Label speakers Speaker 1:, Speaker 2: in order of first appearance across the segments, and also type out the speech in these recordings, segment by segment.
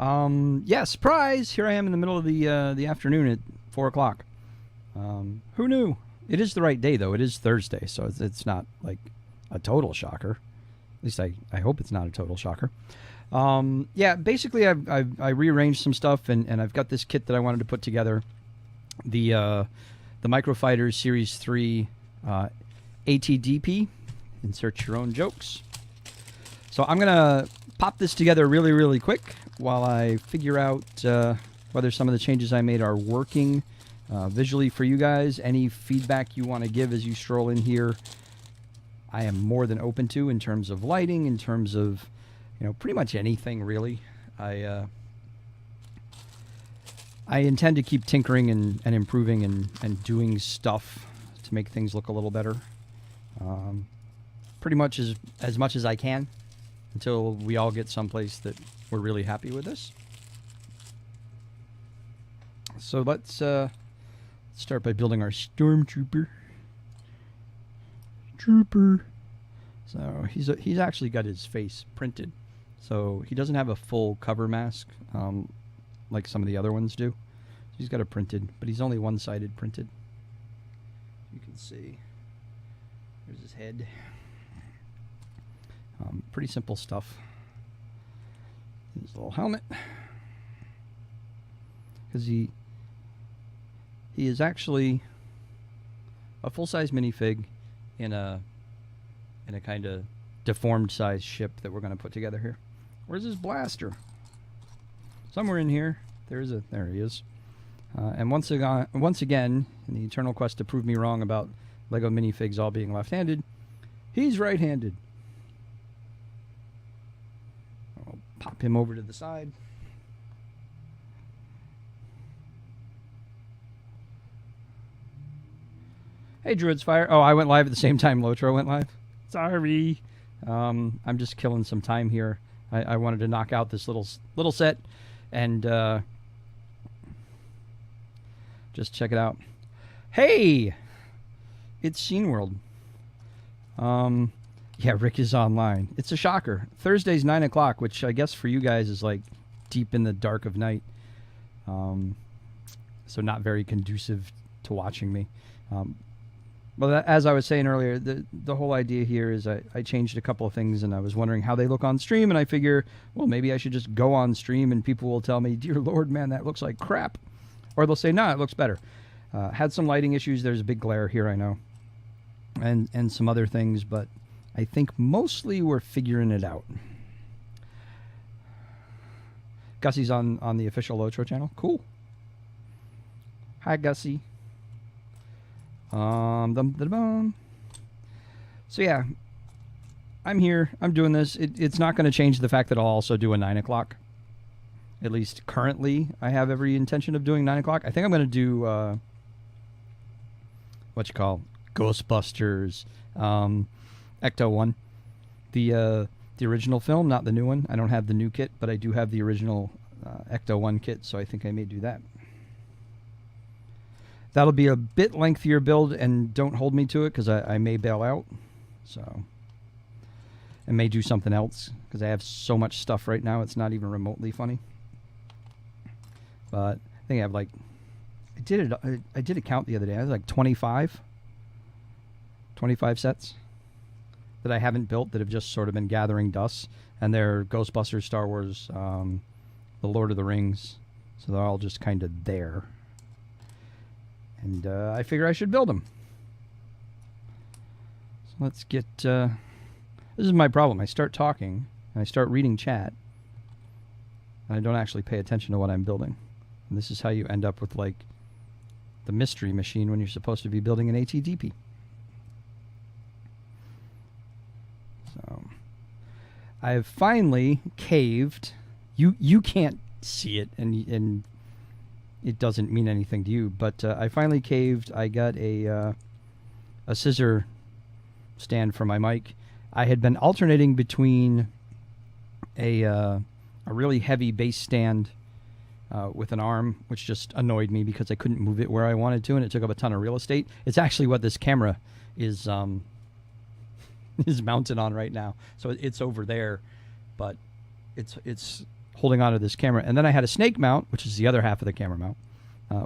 Speaker 1: Yeah, surprise! Here I am in the middle of the afternoon at 4 o'clock. Who knew? It is the right day, though. It is Thursday, so it's not like a total shocker. At least I hope it's not a total shocker. Yeah, basically I rearranged some stuff, and I've got this kit that I wanted to put together. The MicroFighters Series 3 ATDP. Insert your own jokes. So I'm going to pop this together really, really quick while I figure out whether some of the changes I made are working visually for you guys. Any feedback you want to give as you stroll in here, I am more than open to in terms of lighting, in terms of, pretty much anything really. I intend to keep tinkering and improving and doing stuff to make things look a little better. Pretty much as much as I can until we all get someplace that we're really happy with this. So let's start by building our Stormtrooper. So he's actually got his face printed. So he doesn't have a full cover mask like some of the other ones do. He's got it printed, but he's only one-sided printed. You can see. There's his head. Pretty simple stuff. His little helmet. Because he is actually a full-size minifig in a kind of deformed size ship that we're going to put together here. Where's his blaster? Somewhere in here. There he is. And once again, in the eternal quest to prove me wrong about Lego minifigs all being left-handed, he's right-handed. I'll pop him over to the side. Hey, Druid's Fire. Oh, I went live at the same time Lotro went live. Sorry. I'm just killing some time here. I wanted to knock out this little set and just check it out. Hey! It's Scene World. Yeah, Rick is online. It's a shocker. Thursday's 9 o'clock, which I guess for you guys is like deep in the dark of night. So not very conducive to watching me. Well, as I was saying earlier, the whole idea here is I changed a couple of things, and I was wondering how they look on stream, and I figure, well, maybe I should just go on stream, and people will tell me, dear Lord, man, that looks like crap. Or they'll say, no, it looks better. Had some lighting issues. There's a big glare here, I know. And some other things, but I think mostly we're figuring it out. Gussie's on the official Lotro channel. Cool. Hi, Gussie. So yeah, I'm here. I'm doing this. It's not going to change the fact that I'll also do a 9 o'clock. At least currently, I have every intention of doing 9 o'clock. I think I'm going to do Ghostbusters, Ecto 1, the original film, not the new one. I don't have the new kit, but I do have the original Ecto 1 kit, so I think I may do that. That'll be a bit lengthier build, and don't hold me to it because I may bail out. So, I may do something else because I have so much stuff right now. It's not even remotely funny. But I think I have like, I did a count the other day. I had like 25 sets that I haven't built that have just sort of been gathering dust, and they're Ghostbusters, Star Wars, The Lord of the Rings. So they're all just kind of there. And I figure I should build them. So let's get... this is my problem. I start talking, and I start reading chat, and I don't actually pay attention to what I'm building. And this is how you end up with, like, the mystery machine when you're supposed to be building an ATDP. So, I've finally caved. You can't see it, and it doesn't mean anything to you, but I finally caved. I got a scissor stand for my mic. I had been alternating between a really heavy bass stand with an arm, which just annoyed me because I couldn't move it where I wanted to, and it took up a ton of real estate. It's actually what this camera is mounted on right now. So it's over there, but it's holding onto this camera. And then I had a snake mount, which is the other half of the camera mount,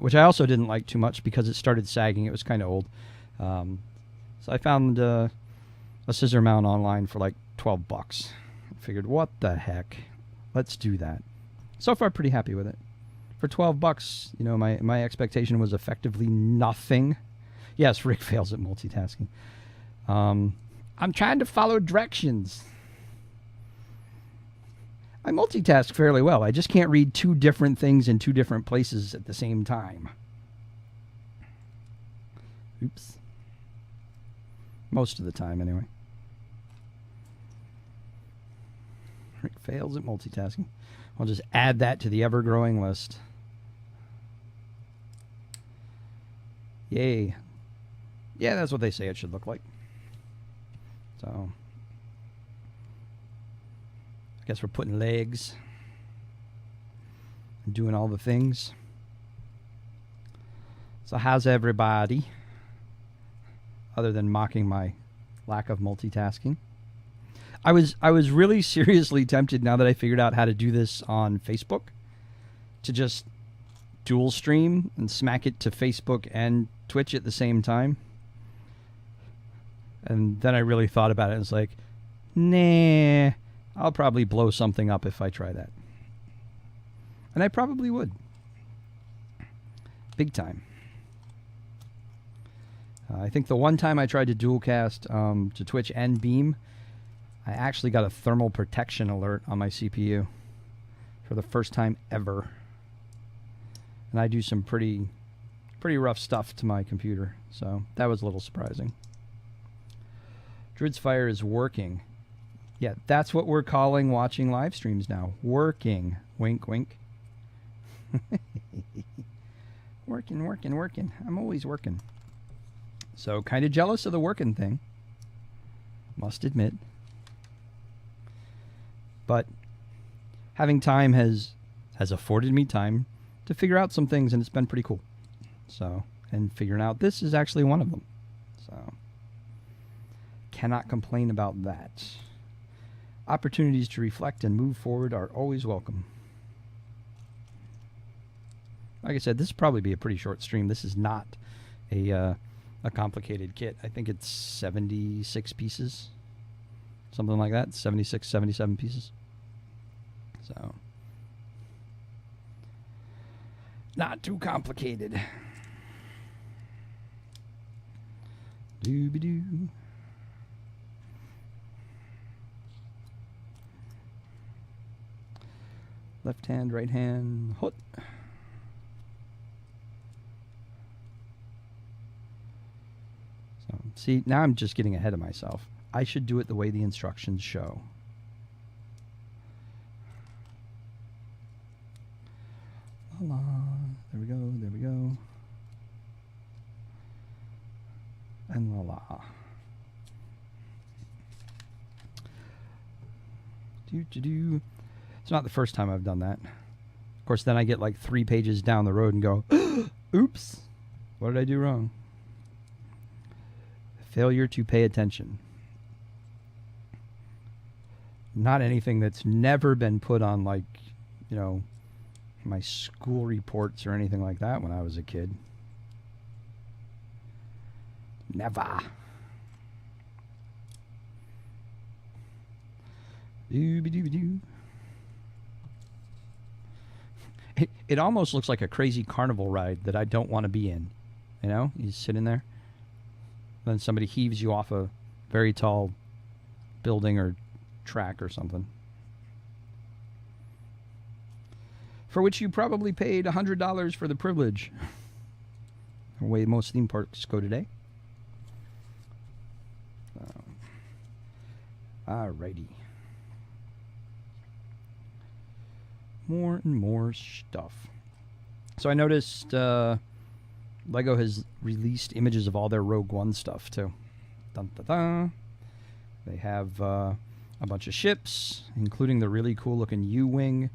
Speaker 1: which I also didn't like too much because it started sagging. It was kind of old. So I found a scissor mount online for like $12. I figured, what the heck? Let's do that. So far, pretty happy with it. For $12, you know, my expectation was effectively nothing. Yes, Rick fails at multitasking. I'm trying to follow directions. I multitask fairly well. I just can't read two different things in two different places at the same time. Oops. Most of the time, anyway. Rick fails at multitasking. I'll just add that to the ever-growing list. Yay. Yeah, that's what they say it should look like. So, I guess we're putting legs and doing all the things. So how's everybody? Other than mocking my lack of multitasking. I was really seriously tempted, now that I figured out how to do this on Facebook, to just dual stream and smack it to Facebook and Twitch at the same time. And then I really thought about it and was like, nah, I'll probably blow something up if I try that. And I probably would. Big time. I think the one time I tried to dual cast to Twitch and Beam, I actually got a thermal protection alert on my CPU for the first time ever. And I do some pretty rough stuff to my computer, so that was a little surprising. Druid's Fire is working. Yeah, that's what we're calling watching live streams now. Working. Wink, wink. Working. I'm always working. So, kind of jealous of the working thing. Must admit. But having time has afforded me time to figure out some things, and it's been pretty cool. So, and figuring out this is actually one of them. So, cannot complain about that. Opportunities to reflect and move forward are always welcome. Like I said, this will probably be a pretty short stream. This is not a complicated kit. I think it's 76 pieces. Something like that. 76, 77 pieces. So, not too complicated. Dooby-doo. Left hand, right hand, hut. So, see, now I'm just getting ahead of myself. I should do it the way the instructions show. La, there we go. And la la. Do. It's not the first time I've done that. Of course, then I get like 3 pages down the road and go, oops, what did I do wrong? Failure to pay attention. Not anything that's never been put on, like, you know, my school reports or anything like that when I was a kid. Never. Dooby-dooby-doo. It almost looks like a crazy carnival ride that I don't want to be in. You know, you sit in there, then somebody heaves you off a very tall building or track or something, for which you probably paid $100 for the privilege. The way most theme parks go today. Alrighty. More and more stuff. So I noticed Lego has released images of all their Rogue One stuff too. Dun, dun, dun. They have a bunch of ships, including the really cool looking U-Wing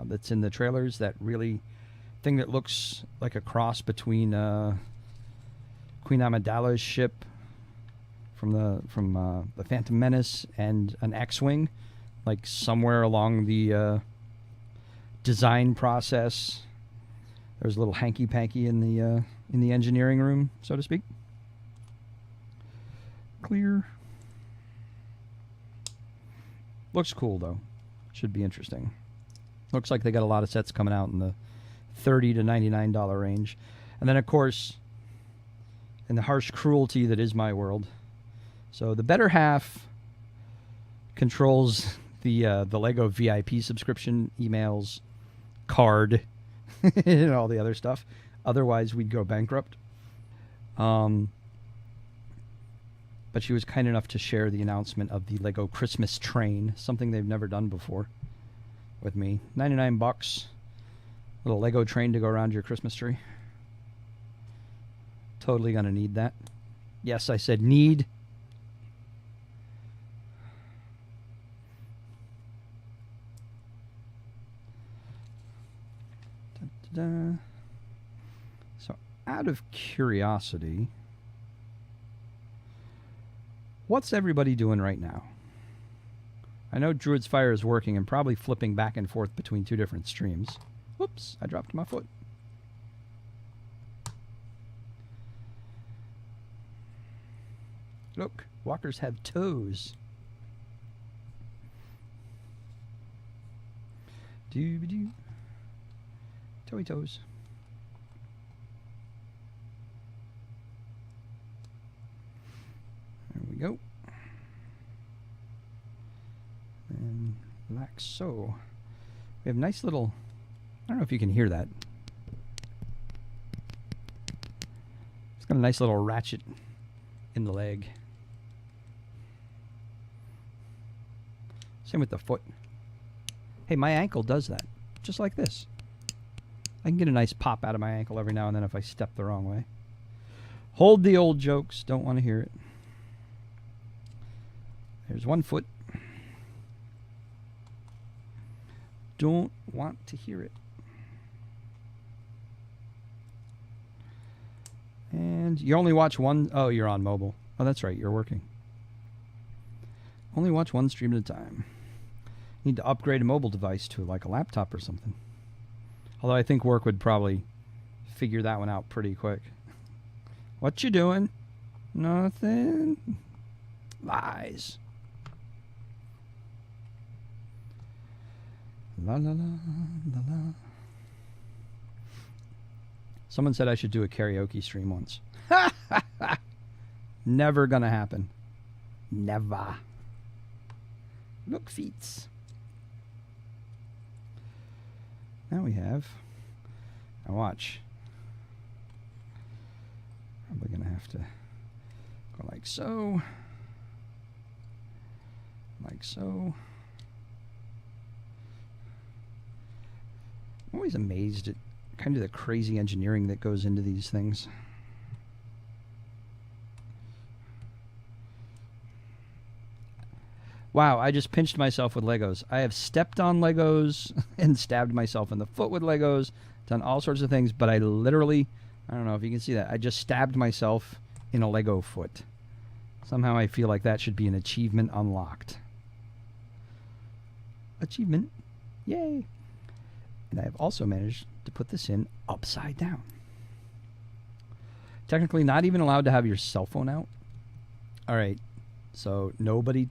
Speaker 1: that's in the trailers. That really thing that looks like a cross between Queen Amidala's ship from the Phantom Menace and an X-Wing, like somewhere along the design process. There's a little hanky-panky in the engineering room, so to speak. Clear. Looks cool, though. Should be interesting. Looks like they got a lot of sets coming out in the $30 to $99 range. And then, of course, in the harsh cruelty that is my world. So the better half controls the Lego VIP subscription, emails, card, and all the other stuff. Otherwise, we'd go bankrupt. But she was kind enough to share the announcement of the Lego Christmas train, something they've never done before with me. $99. Little Lego train to go around your Christmas tree. Totally gonna need that. Yes, I said need. Da-da-da. So, out of curiosity, what's everybody doing right now? I know Druid's Fire is working and probably flipping back and forth between two different streams. Whoops, I dropped my foot. Look, walkers have toes. Doo-ba-doo. Toey toes. There we go. And like so. We have nice little, I don't know if you can hear that. It's got a nice little ratchet in the leg. Same with the foot. Hey, my ankle does that. Just like this. I can get a nice pop out of my ankle every now and then if I step the wrong way. Hold the old jokes. Don't want to hear it. There's one foot. Don't want to hear it. And you only watch one. Oh, you're on mobile. Oh, that's right. You're working. Only watch one stream at a time. Need to upgrade a mobile device to like a laptop or something. Although I think work would probably figure that one out pretty quick. What you doing? Nothing. Lies. La la la la la. Someone said I should do a karaoke stream once. Never gonna happen. Never. Look, feats. Now we have. Now watch. Probably gonna have to go like so. Like so. I'm always amazed at kind of the crazy engineering that goes into these things. Wow, I just pinched myself with Legos. I have stepped on Legos and stabbed myself in the foot with Legos, done all sorts of things, but I literally, I don't know if you can see that, I just stabbed myself in a Lego foot. Somehow I feel like that should be an achievement unlocked. Achievement. Yay. And I have also managed to put this in upside down. Technically not even allowed to have your cell phone out. All right, so nobody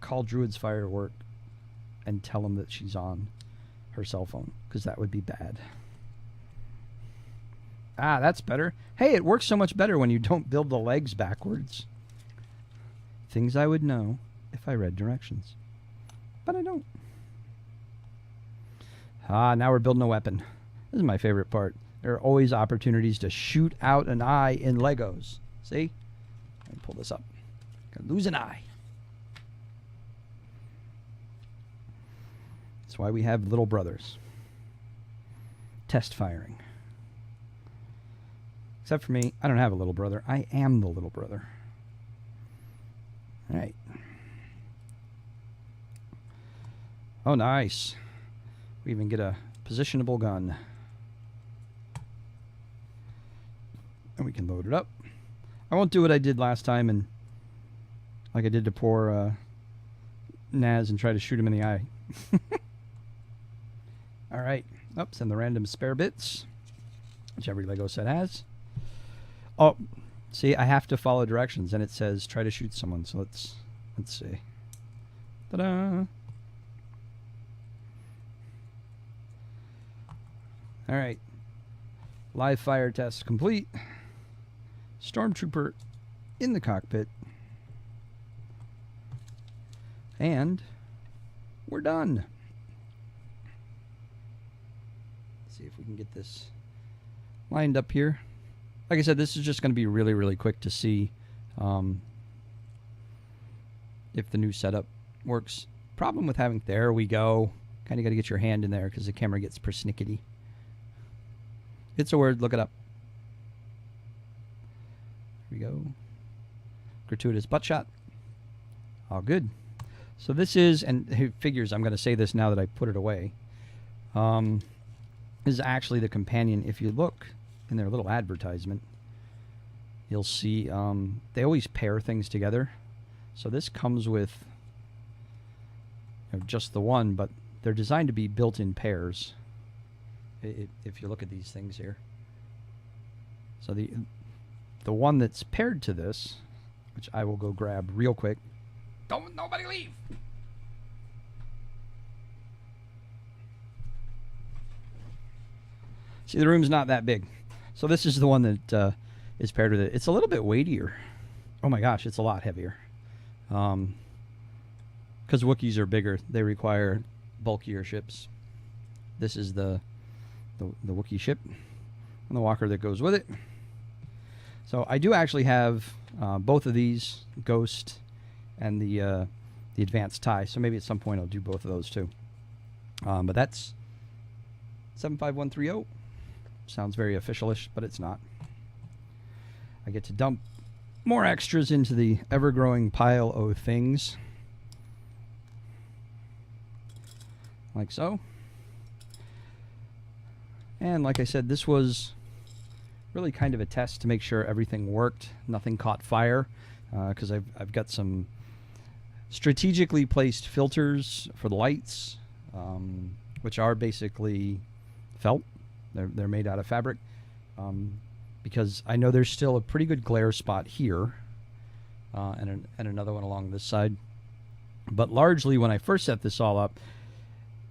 Speaker 1: call Druid's Fire work and tell them that she's on her cell phone, because that would be bad. Ah, that's better. Hey, it works so much better when you don't build the legs backwards. Things I would know if I read directions. But I don't. Ah, now we're building a weapon. This is my favorite part. There are always opportunities to shoot out an eye in Legos. See? Let me pull this up. Gonna lose an eye. That's why we have little brothers. Test firing. Except for me, I don't have a little brother. I am the little brother. All right. Oh, nice. We even get a positionable gun. And we can load it up. I won't do what I did last time and like I did to poor Naz and try to shoot him in the eye. All right. Oops, and the random spare bits, which every Lego set has. Oh, see, I have to follow directions, and it says try to shoot someone. So let's see. Ta-da! All right. Live fire test complete. Stormtrooper in the cockpit. And we're done. Let's see if we can get this lined up here. Like I said, this is just going to be really, really quick to see if the new setup works. Problem with having, there we go. Kind of got to get your hand in there because the camera gets persnickety. It's a word, look it up. Here we go. Gratuitous butt shot. All good. So this is, and it figures I'm going to say this now that I put it away. This is actually the companion. If you look in their little advertisement, you'll see they always pair things together. So this comes with just the one, but they're designed to be built in pairs. If you look at these things here. So the one that's paired to this, which I will go grab real quick. Don't nobody leave. See, the room's not that big. So this is the one that is paired with it. It's a little bit weightier. Oh my gosh, it's a lot heavier. Because Wookiees are bigger, they require bulkier ships. This is the Wookiee ship and the walker that goes with it. So I do actually have both of these, Ghost and the advanced tie. So maybe at some point I'll do both of those too. But that's 75130. Sounds very officialish, but it's not. I get to dump more extras into the ever-growing pile of things. Like so. And like I said, this was really kind of a test to make sure everything worked. Nothing caught fire, because I've got some strategically placed filters for the lights, which are basically felt. They're made out of fabric, because I know there's still a pretty good glare spot here, and another one along this side. But largely, when I first set this all up,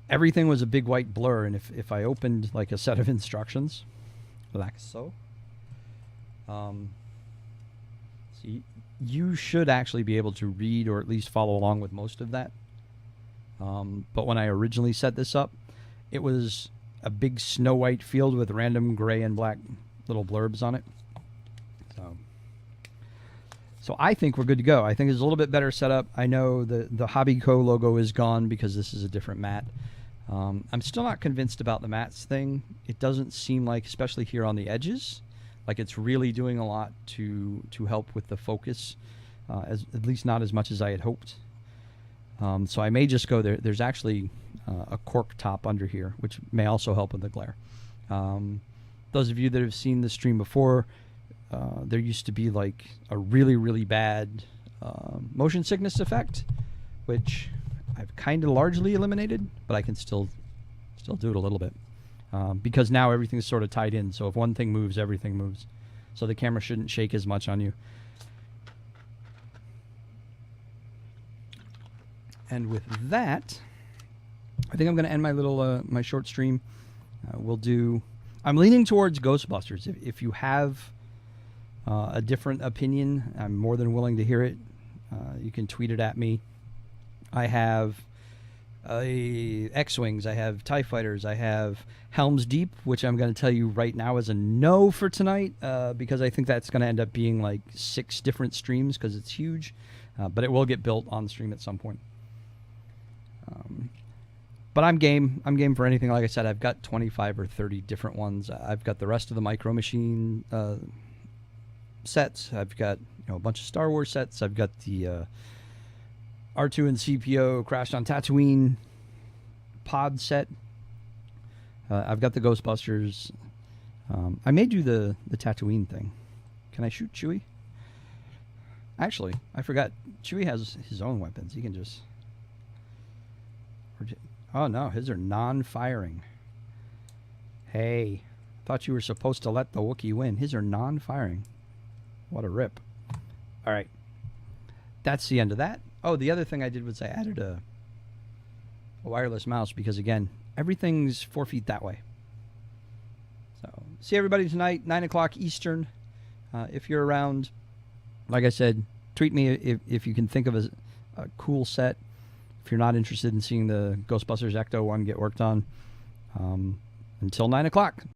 Speaker 1: everything was a big white blur, and if I opened like a set of instructions, like so, you should actually be able to read or at least follow along with most of that. But when I originally set this up, it was a big snow white field with random gray and black little blurbs on it. So I think we're good to go. I think it's a little bit better setup. I know the Hobby Co logo is gone because this is a different mat. I'm still not convinced about the mats thing. It doesn't seem like, especially here on the edges, like it's really doing a lot to help with the focus, at least not as much as I had hoped. So I may just go there. There's actually a cork top under here, which may also help with the glare. Those of you that have seen the stream before, there used to be like a really, really bad motion sickness effect, which I've kind of largely eliminated, but I can still do it a little bit. Because now everything's sort of tied in, so if one thing moves, everything moves. So the camera shouldn't shake as much on you. And with that, I think I'm going to end my little my short stream. I'm leaning towards Ghostbusters. If you have a different opinion, I'm more than willing to hear it. You can tweet it at me. I have X-Wings, I have TIE Fighters, I have Helm's Deep, which I'm going to tell you right now is a no for tonight, because I think that's going to end up being like 6 different streams because it's huge, but it will get built on stream at some point. But I'm game. I'm game for anything. Like I said, I've got 25 or 30 different ones. I've got the rest of the Micro Machine sets. I've got a bunch of Star Wars sets. I've got the R2 and CPO Crashed on Tatooine pod set. I've got the Ghostbusters. I may do the Tatooine thing. Can I shoot Chewie? Actually, I forgot. Chewie has his own weapons. He can just... Oh, no. His are non-firing. Hey. Thought you were supposed to let the Wookiee win. His are non-firing. What a rip. All right. That's the end of that. Oh, the other thing I did was I added a wireless mouse because, again, everything's 4 feet that way. So, see everybody tonight, 9 o'clock Eastern. If you're around, like I said, tweet me if you can think of a cool set. If you're not interested in seeing the Ghostbusters Ecto one get worked on. Until 9 o'clock.